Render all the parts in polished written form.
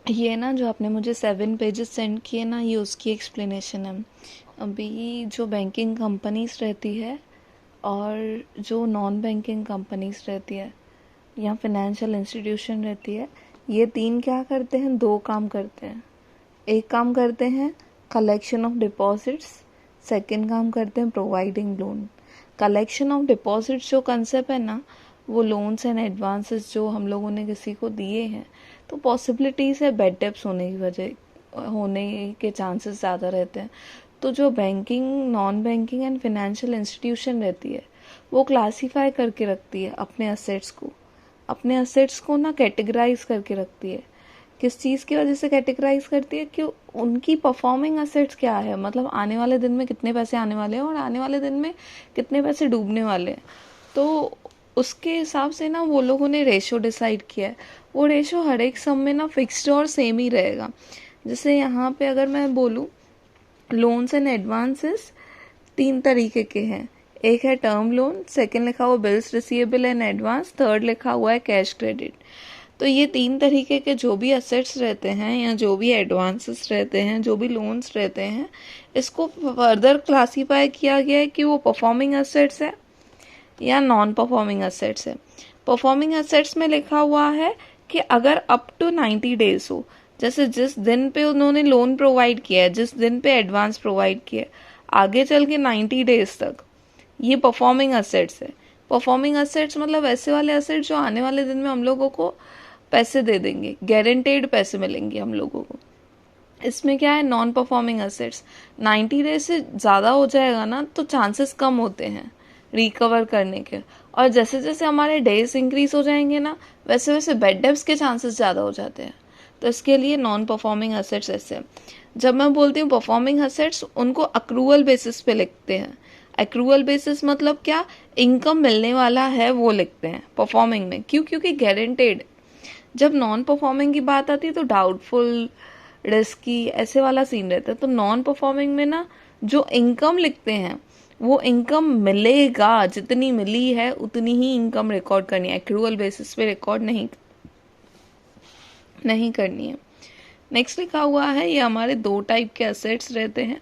ये ना जो आपने मुझे 7 पेजेस सेंड किए ना, ये उसकी एक्सप्लेनेशन है। अभी जो बैंकिंग कंपनीज रहती है और जो नॉन बैंकिंग कंपनीज रहती है या फिनेंशियल इंस्टीट्यूशन रहती है, ये तीन क्या करते हैं, दो काम करते हैं। एक काम करते हैं कलेक्शन ऑफ डिपॉजिट्स, सेकंड काम करते हैं providing loan. Collection of deposits जो कंसेप्ट है ना, वो लोन्स एंड एडवांसेस जो हम लोगों ने किसी को दिए हैं, तो पॉसिबिलिटीज़ है बेड डेप्स होने की वजह होने के चांसेस ज़्यादा रहते हैं। तो जो banking, non banking and financial institution रहती है, वो क्लासीफाई करके रखती है अपने असेट्स को ना कैटेगराइज करके रखती है। किस चीज़ की वजह से कैटेगराइज करती है कि उनकी परफॉर्मिंग असेट्स क्या है, मतलब आने वाले दिन में कितने पैसे आने वाले हैं और आने वाले दिन में कितने पैसे डूबने वाले हैं। तो उसके हिसाब से ना वो लोगों ने रेशो डिसाइड किया है। वो रेशो हर एक सम में ना फिक्स्ड और सेम ही रहेगा। जैसे यहाँ पे अगर मैं बोलूँ, लोन्स एंड एडवांसेस तीन तरीके के हैं। एक है टर्म लोन, सेकंड लिखा हुआ bills receivable and advance, third लिखा हुआ है कैश क्रेडिट। तो ये तीन तरीके के जो भी असेट्स रहते हैं या जो भी एडवांसेस रहते हैं, जो भी लोन्स रहते हैं, इसको फर्दर क्लासीफाई किया गया है कि वो परफॉर्मिंग असेट्स है या नॉन परफॉर्मिंग असेट्स है। परफॉर्मिंग असेट्स में लिखा हुआ है कि अगर अप टू 90 डेज हो, जैसे जिस दिन पे उन्होंने लोन प्रोवाइड किया है, जिस दिन पे एडवांस प्रोवाइड किया है, आगे चल के 90 डेज तक, ये परफॉर्मिंग असेट्स है। परफॉर्मिंग असेट्स मतलब ऐसे वाले असेट्स जो आने वाले दिन में हम लोगों को पैसे दे देंगे, गारंटेड पैसे मिलेंगे हम लोगों को। इसमें क्या है, नॉन परफॉर्मिंग असेट्स 90 डेज से ज़्यादा हो जाएगा ना, तो चांसेस कम होते हैं रिकवर करने के। और जैसे जैसे हमारे डेज इंक्रीज हो जाएंगे ना, वैसे वैसे बेड डेप्स के चांसेस ज़्यादा हो जाते हैं। तो इसके लिए नॉन परफॉर्मिंग असेट्स ऐसे। जब मैं बोलती हूँ परफॉर्मिंग असेट्स, उनको अक्रूवल बेसिस पे लिखते हैं। एक्रूवल बेसिस मतलब क्या, इनकम मिलने वाला है वो लिखते हैं परफॉर्मिंग में। क्यों? क्योंकि गारंटेड। जब नॉन परफॉर्मिंग की बात आती है तो डाउटफुल, रिस्की, ऐसे वाला सीन रहता है। तो नॉन परफॉर्मिंग में ना जो इनकम लिखते हैं, वो इनकम मिलेगा, जितनी मिली है उतनी ही इनकम रिकॉर्ड करनी है, एक्रूवल बेसिस पे रिकॉर्ड नहीं करनी है। नेक्स्ट लिखा हुआ है, ये हमारे दो टाइप के असेट्स रहते हैं,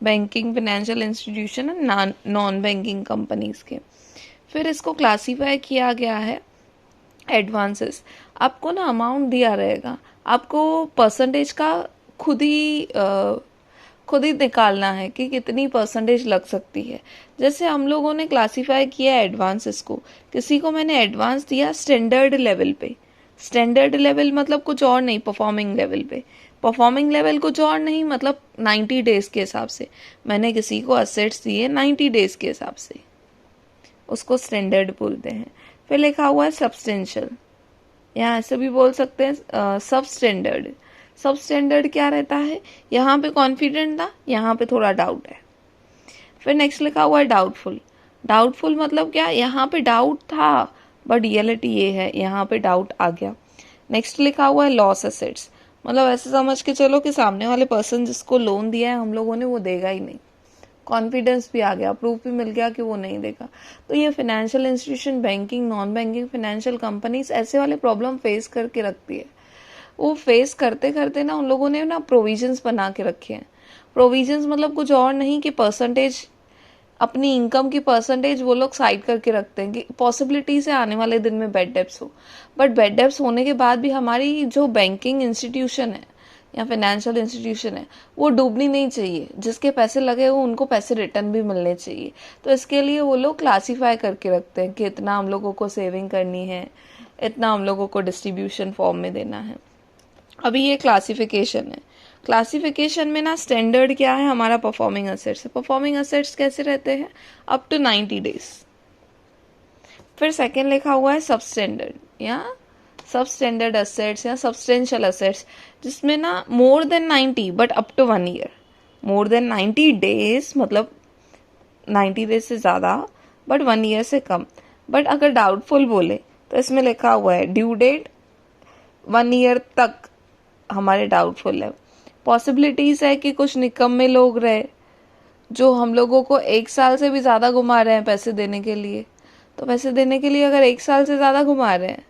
बैंकिंग फिनेंशियल इंस्टीट्यूशन और नॉन बैंकिंग कंपनीज के। फिर इसको क्लासीफाई किया गया है एडवांसेस। आपको ना अमाउंट दिया रहेगा, आपको परसेंटेज का खुद ही खुद ही निकालना है कि कितनी परसेंटेज लग सकती है। जैसे हम लोगों ने क्लासीफाई किया एडवांसेस को, किसी को मैंने एडवांस दिया स्टैंडर्ड लेवल पे। स्टैंडर्ड लेवल मतलब कुछ और नहीं, परफॉर्मिंग लेवल पे। परफॉर्मिंग लेवल कुछ और नहीं, मतलब 90 डेज के हिसाब से मैंने किसी को असेट्स दिए, 90 डेज के हिसाब से, उसको स्टैंडर्ड बोलते हैं। फिर लिखा हुआ है सब्सटेंशियल, या ऐसे भी बोल सकते हैं सब स्टैंडर्ड। सब स्टैंडर्ड क्या रहता है, यहाँ पे कॉन्फिडेंट था, यहाँ पे थोड़ा डाउट है। फिर नेक्स्ट लिखा हुआ है डाउटफुल। डाउटफुल मतलब क्या, यहाँ पे डाउट था बट रियलिटी ये है, यहाँ पे डाउट आ गया। नेक्स्ट लिखा हुआ है लॉस एसेट्स, मतलब ऐसे समझ के चलो कि सामने वाले पर्सन जिसको लोन दिया है हम लोगों ने, वो देगा ही नहीं। कॉन्फिडेंस भी आ गया, प्रूफ भी मिल गया कि वो नहीं देगा। तो ये financial institution, banking, non banking financial companies ऐसे वाले प्रॉब्लम फेस करके रखती है। वो फेस करते करते ना उन लोगों ने ना प्रोविजंस बना के रखे हैं। प्रोविजंस मतलब कुछ और नहीं कि परसेंटेज, अपनी इनकम की परसेंटेज वो लोग साइड करके रखते हैं कि पॉसिबिलिटी से आने वाले दिन में बेड डेप्स हो। बट बेड डेप्स होने के बाद भी हमारी जो बैंकिंग इंस्टीट्यूशन है या फाइनेंशियल इंस्टीट्यूशन है, वो डूबनी नहीं चाहिए। जिसके पैसे लगे हो उनको पैसे रिटर्न भी मिलने चाहिए। तो इसके लिए वो लोग क्लासीफाई करके रखते हैं कि इतना हम लोगों को सेविंग करनी है, इतना हम लोगों को डिस्ट्रीब्यूशन फॉर्म में देना है। अभी ये क्लासिफिकेशन है। क्लासिफिकेशन में ना स्टैंडर्ड क्या है, हमारा परफॉर्मिंग असेट्स है। परफॉर्मिंग असेट्स कैसे रहते हैं, अप टू 90 डेज। फिर सेकंड लिखा हुआ है सब स्टैंडर्ड या सब स्टैंडर्ड असेट्स या सब्सटेंशियल असेट्स, जिसमें ना more than 90 but up to 1 year. More than 90 days मतलब 90 डेज से ज़्यादा बट 1 ईयर से कम। बट अगर डाउटफुल बोले तो इसमें लिखा हुआ है ड्यू डेट 1 ईयर तक हमारे डाउटफुल है। पॉसिबिलिटीज़ है कि कुछ निकम्मे लोग रहे जो हम लोगों को 1 साल से भी ज़्यादा घुमा रहे हैं पैसे देने के लिए। तो पैसे देने के लिए अगर 1 साल से ज़्यादा घुमा रहे हैं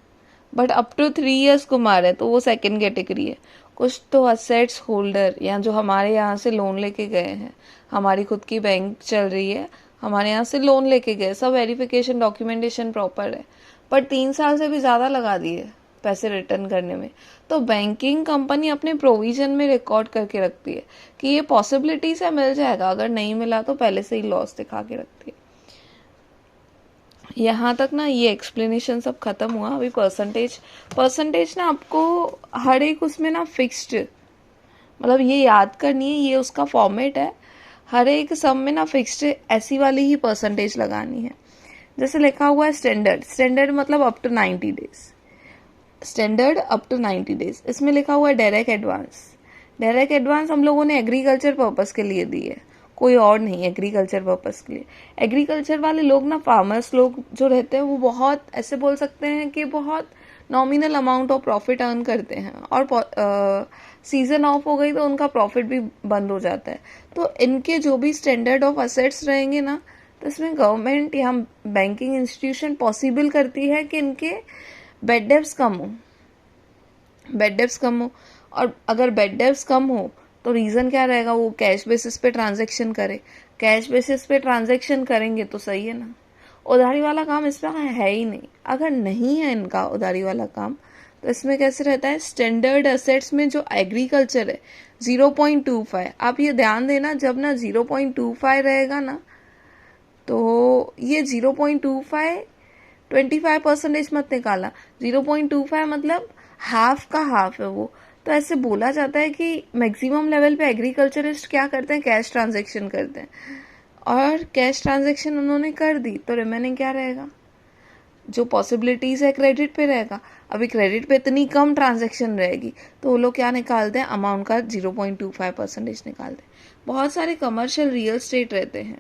बट अप टू 3 years घुमा रहे तो वो सेकंड कैटेगरी है। कुछ तो असेट्स होल्डर या जो हमारे यहाँ से लोन लेके गए हैं, हमारी खुद की बैंक चल रही है, हमारे यहाँ से लोन लेके गए, सब वेरिफिकेशन डॉक्यूमेंटेशन प्रॉपर है, पर 3 साल से भी ज़्यादा लगा दिए पैसे रिटर्न करने में, तो बैंकिंग कंपनी अपने प्रोविजन में रिकॉर्ड करके रखती है कि ये पॉसिबिलिटी से मिल जाएगा, अगर नहीं मिला तो पहले से ही लॉस दिखा के रखती है। यहाँ तक ना ये एक्सप्लेनेशन सब खत्म हुआ। अभी परसेंटेज ना आपको हर एक उसमें ना फिक्स्ड, मतलब ये याद करनी है, ये उसका फॉर्मेट है, हर एक सम में ना फिक्स्ड ऐसी वाली ही परसेंटेज लगानी है। जैसे लिखा हुआ है स्टैंडर्ड मतलब up to 90 days, standard up to 90 days. इसमें लिखा हुआ है डायरेक्ट एडवांस हम लोगों ने एग्रीकल्चर पर्पस के लिए दी है, कोई और नहीं, एग्रीकल्चर पर्पस के लिए। एग्रीकल्चर वाले लोग ना, फार्मर्स लोग जो रहते हैं, वो बहुत ऐसे बोल सकते हैं कि बहुत nominal amount of profit earn करते हैं, और सीजन ऑफ हो गई तो उनका प्रॉफिट भी बंद हो जाता है। तो इनके जो भी स्टैंडर्ड ऑफ असेट्स रहेंगे ना, तो इसमें गवर्नमेंट या बैंकिंग इंस्टीट्यूशन पॉसिबल करती है कि इनके बेड डेब्ट्स कम हो। और अगर बेड डेब्ट्स कम हो तो रीज़न क्या रहेगा, वो कैश बेसिस पे ट्रांजैक्शन करे। कैश बेसिस पे ट्रांजैक्शन करेंगे तो सही है ना, उधारी वाला काम इसमें है ही नहीं। अगर नहीं है इनका उधारी वाला काम, तो इसमें कैसे रहता है, स्टैंडर्ड असेट्स में जो एग्रीकल्चर है 0.25, आप ये ध्यान देना, जब ना 0.25 रहेगा ना, तो ये 0.25 25% मत निकाला, 0.25 मतलब हाफ का हाफ है वो। तो ऐसे बोला जाता है कि मैक्सिमम लेवल पे एग्रीकल्चरिस्ट क्या करते हैं, कैश ट्रांजैक्शन करते हैं, और कैश ट्रांजैक्शन उन्होंने कर दी तो रिमेनिंग क्या रहेगा, जो पॉसिबिलिटीज है क्रेडिट पे रहेगा। अभी क्रेडिट पे इतनी कम ट्रांजैक्शन रहेगी तो वो लोग क्या निकालते हैं, अमाउंट का 0.25% निकालते हैं। बहुत सारे कमर्शियल रियल स्टेट रहते हैं,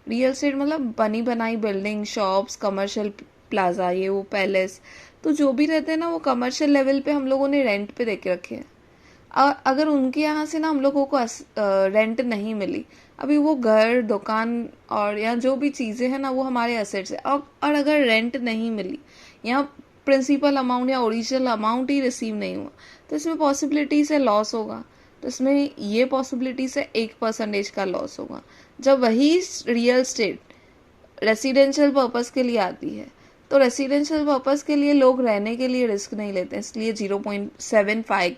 रियल स्टेट मतलब बनी बनाई बिल्डिंग, शॉप्स, कमर्शियल प्लाजा, ये वो पैलेस, तो जो भी रहते हैं ना, वो कमर्शियल लेवल पे हम लोगों ने रेंट पे देके रखे हैं। अगर उनके यहाँ से ना हम लोगों को रेंट नहीं मिली, अभी वो घर, दुकान और या जो भी चीज़ें हैं ना, वो हमारे एसेट्स है, और अगर रेंट नहीं मिली या प्रिंसिपल अमाउंट या ओरिजिनल अमाउंट ही रिसीव नहीं हुआ, तो इसमें पॉसिबिलिटी से लॉस होगा। तो इसमें ये पॉसिबिलिटी से 1% का लॉस होगा। जब वही रियल स्टेट रेसिडेंशियल पर्पस के लिए आती है, तो रेसिडेंशियल पर्पस के लिए लोग रहने के लिए रिस्क नहीं लेते, इसलिए 0.75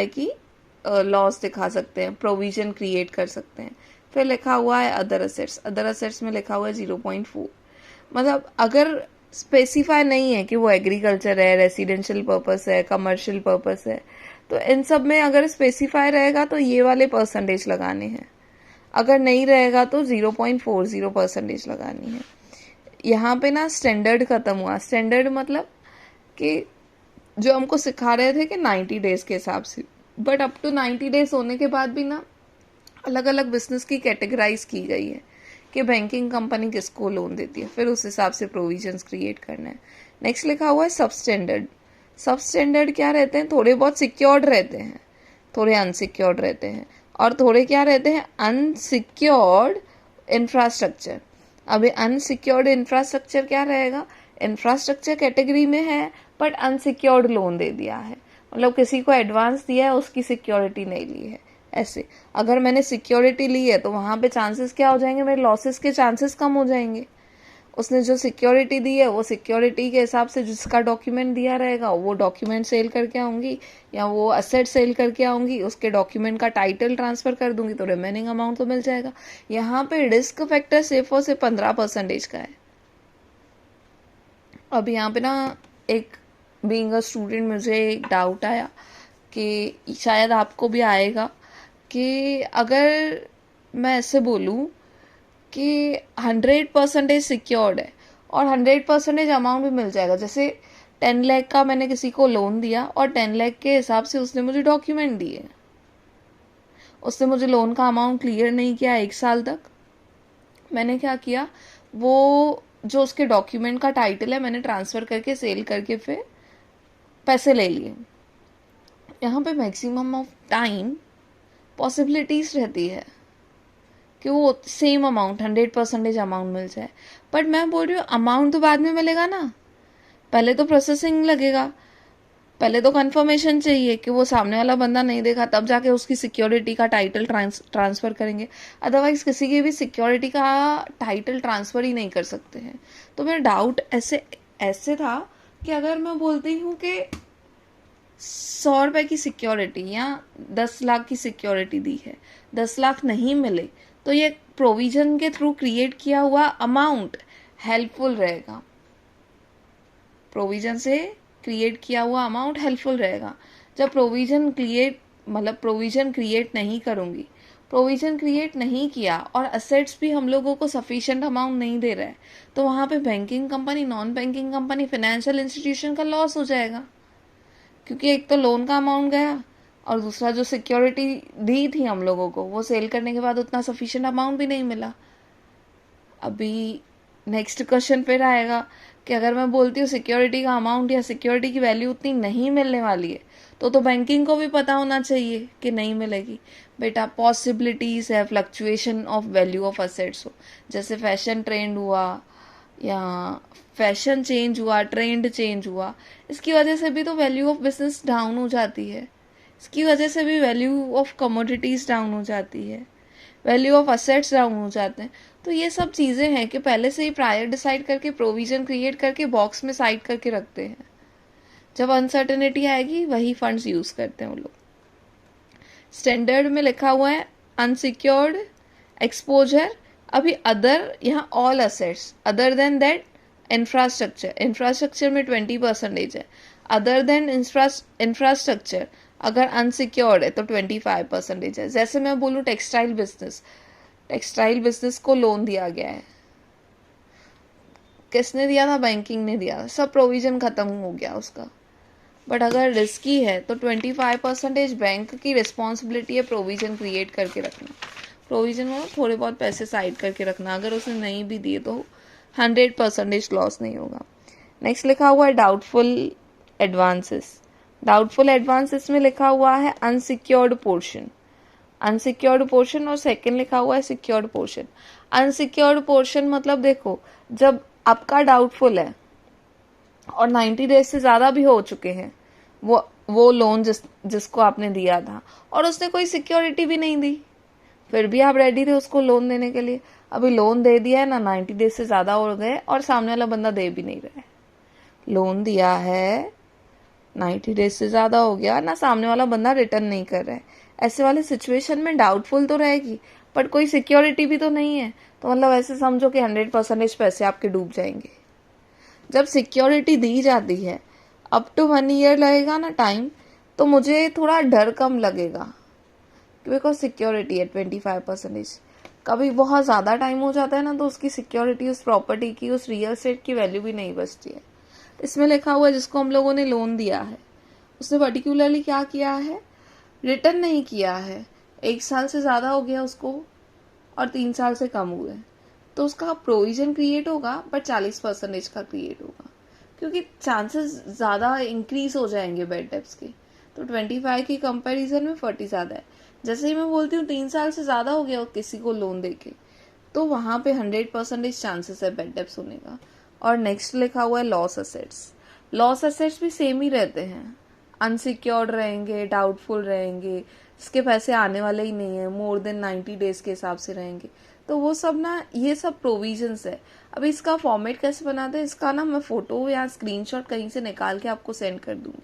की लॉस दिखा सकते हैं, प्रोविजन क्रिएट कर सकते हैं। फिर लिखा हुआ है अदर असेट्स में लिखा हुआ है 0.4, मतलब अगर स्पेसिफाई नहीं है कि वो एग्रीकल्चर है, रेसिडेंशियल पर्पस है, कमर्शियल पर्पस है, तो इन सब में अगर स्पेसिफाई रहेगा तो ये वाले परसेंटेज लगाने हैं, अगर नहीं रहेगा तो 0.40% लगानी है। यहाँ पे ना स्टैंडर्ड खत्म हुआ। स्टैंडर्ड मतलब कि जो हमको सिखा रहे थे कि 90 डेज के हिसाब से, बट अप टू 90 डेज होने के बाद भी ना अलग अलग बिजनेस की कैटेगराइज की गई है कि बैंकिंग कंपनी किसको लोन देती है, फिर उस हिसाब से प्रोविजंस क्रिएट करना है। नेक्स्ट लिखा हुआ है सबस्टैंडर्ड क्या रहते हैं, थोड़े बहुत सिक्योर्ड रहते हैं, थोड़े अनसिक्योर्ड रहते हैं, और थोड़े क्या रहते हैं, अनसिक्योर्ड इंफ्रास्ट्रक्चर। अभी अनसिक्योर्ड इंफ्रास्ट्रक्चर क्या रहेगा, इंफ्रास्ट्रक्चर कैटेगरी में है बट अनसिक्योर्ड लोन दे दिया है, मतलब किसी को एडवांस दिया है, उसकी सिक्योरिटी नहीं ली है। ऐसे अगर मैंने सिक्योरिटी ली है तो वहां पे चांसेस क्या हो जाएंगे, मेरे लॉसेस के चांसेस कम हो जाएंगे। उसने जो सिक्योरिटी दी है, वो सिक्योरिटी के हिसाब से जिसका डॉक्यूमेंट दिया रहेगा वो डॉक्यूमेंट सेल करके आऊंगी, या वो असेट सेल करके आऊंगी, उसके डॉक्यूमेंट का टाइटल ट्रांसफर कर दूंगी, तो रिमेनिंग अमाउंट तो मिल जाएगा। यहाँ पे रिस्क फैक्टर सिर्फ और सिर्फ 15% का है। अब यहाँ पे ना एक बीइंग अ स्टूडेंट मुझे एक डाउट आया कि शायद आपको भी आएगा, कि अगर मैं ऐसे बोलूँ कि 100% सिक्योर्ड है और 100% अमाउंट भी मिल जाएगा, जैसे 10 लाख का मैंने किसी को लोन दिया और 10 लाख के हिसाब से उसने मुझे डॉक्यूमेंट दिए, उसने मुझे लोन का अमाउंट क्लियर नहीं किया 1 साल तक। मैंने क्या किया, वो जो उसके डॉक्यूमेंट का टाइटल है मैंने ट्रांसफ़र करके सेल करके फिर पैसे ले लिए। यहाँ पे मैक्सिमम ऑफ टाइम पॉसिबिलिटीज़ रहती है कि वो सेम अमाउंट 100% अमाउंट मिल जाए। बट मैं बोल रही हूँ अमाउंट तो बाद में मिलेगा ना, पहले तो प्रोसेसिंग लगेगा, पहले तो कंफर्मेशन चाहिए कि वो सामने वाला बंदा नहीं देखा, तब जाके उसकी सिक्योरिटी का टाइटल ट्रांसफ़र करेंगे। अदरवाइज किसी की भी सिक्योरिटी का टाइटल ट्रांसफ़र ही नहीं कर सकते हैं। तो मेरा डाउट ऐसे ऐसे था कि अगर मैं बोलती हूँ कि 100 रुपए की सिक्योरिटी या 10 लाख की सिक्योरिटी दी है, 10 लाख नहीं मिले, तो ये प्रोविजन के थ्रू क्रिएट किया हुआ अमाउंट हेल्पफुल रहेगा, प्रोविजन से क्रिएट किया हुआ अमाउंट हेल्पफुल रहेगा। जब प्रोविजन क्रिएट नहीं करूंगी, प्रोविजन क्रिएट नहीं किया और असेट्स भी हम लोगों को सफिशिएंट अमाउंट नहीं दे रहा है, तो वहां पे banking company, non banking company, financial institution का लॉस हो जाएगा, क्योंकि एक तो लोन का अमाउंट गया और दूसरा जो सिक्योरिटी दी थी हम लोगों को, वो सेल करने के बाद उतना सफिशिएंट अमाउंट भी नहीं मिला। अभी नेक्स्ट क्वेश्चन फिर आएगा कि अगर मैं बोलती हूँ सिक्योरिटी का अमाउंट या सिक्योरिटी की वैल्यू उतनी नहीं मिलने वाली है, तो बैंकिंग को भी पता होना चाहिए कि नहीं मिलेगी। बेटा पॉसिबिलिटीज है fluctuation of value of assets हो, जैसे फैशन ट्रेंड हुआ या फैशन चेंज हुआ, ट्रेंड चेंज हुआ, इसकी वजह से भी तो वैल्यू ऑफ बिजनेस डाउन हो जाती है, इसकी वजह से भी वैल्यू ऑफ कमोडिटीज डाउन हो जाती है, वैल्यू ऑफ असेट्स डाउन हो जाते हैं। तो ये सब चीज़ें हैं कि पहले से ही प्रायर डिसाइड करके प्रोविजन क्रिएट करके बॉक्स में साइड करके रखते हैं। जब अनसर्टेनिटी आएगी वही फंड्स यूज़ करते हैं वो लोग। स्टैंडर्ड में लिखा हुआ है अनसिक्योर्ड एक्सपोजर, अभी अदर यहाँ all assets, other than that infrastructure में 20% है, अदर देन इंफ्रास्ट्रक्चर अगर अनसिक्योर्ड है तो 25% है। जैसे मैं बोलूँ टेक्सटाइल बिजनेस को लोन दिया गया है, किसने दिया था? बैंकिंग ने दिया, सब प्रोविजन खत्म हो गया उसका। बट अगर रिस्की है तो 25% बैंक की रिस्पॉन्सिबिलिटी है प्रोविजन क्रिएट करके रखना। प्रोविजन में थोड़े बहुत पैसे साइड करके रखना, अगर उसने नहीं भी दिए तो 100% लॉस नहीं होगा। नेक्स्ट लिखा हुआ है डाउटफुल एडवांसेस। डाउटफुल एडवांसेस में लिखा हुआ है अनसिक्योर्ड पोर्शन, अनसिक्योर्ड पोर्शन, और सेकंड लिखा हुआ है सिक्योर्ड पोर्शन। अनसिक्योर्ड पोर्शन मतलब देखो, जब आपका डाउटफुल है और 90 डेज से ज़्यादा भी हो चुके हैं वो लोन जिसको आपने दिया था, और उसने कोई सिक्योरिटी भी नहीं दी, फिर भी आप रेडी थे उसको लोन देने के लिए। अभी लोन दे दिया है ना, 90 डेज से ज़्यादा हो गए और सामने वाला बंदा दे भी नहीं रहा है। लोन दिया है, 90 डेज से ज़्यादा हो गया ना, सामने वाला बंदा रिटर्न नहीं कर रहा है, ऐसे वाले सिचुएशन में डाउटफुल तो रहेगी, बट कोई सिक्योरिटी भी तो नहीं है, तो मतलब ऐसे समझो कि 100% पैसे आपके डूब जाएंगे। जब सिक्योरिटी दी जाती है अप टू 1 ईयर लगेगा ना टाइम, तो मुझे थोड़ा डर कम लगेगा, बिकॉज सिक्योरिटी है 25%। कभी बहुत ज़्यादा टाइम हो जाता है ना, तो उसकी सिक्योरिटी, उस प्रॉपर्टी की, उस रियल एस्टेट की वैल्यू भी नहीं बचती है। इसमें लिखा हुआ है जिसको हम लोगों ने लोन दिया है उसने पर्टिकुलरली क्या किया है, रिटर्न नहीं किया है, 1 साल से ज़्यादा हो गया उसको और 3 साल से कम हुए, तो उसका प्रोविजन क्रिएट होगा बट 40% का क्रिएट होगा, क्योंकि चांसेस ज़्यादा इंक्रीज हो जाएंगे बैड डेब्ट्स के। तो 25 की कंपैरिजन में 40 ज़्यादा है। जैसे ही मैं बोलती हूँ 3 साल से ज़्यादा हो गया किसी को लोन देके, तो वहाँ पे 100% चांसेस है बैड डेब्ट्स होने का। और नेक्स्ट लिखा हुआ है लॉस असेट्स। लॉस असेट्स भी सेम ही रहते हैं, अनसिक्योर्ड रहेंगे, डाउटफुल रहेंगे, इसके पैसे आने वाले ही नहीं है, मोर देन 90 डेज के हिसाब से रहेंगे, तो वो सब ना, ये सब प्रोविजंस है। अभी इसका फॉर्मेट कैसे बनाते हैं, इसका ना मैं फोटो या स्क्रीनशॉट कहीं से निकाल के आपको सेंड कर दूंगी।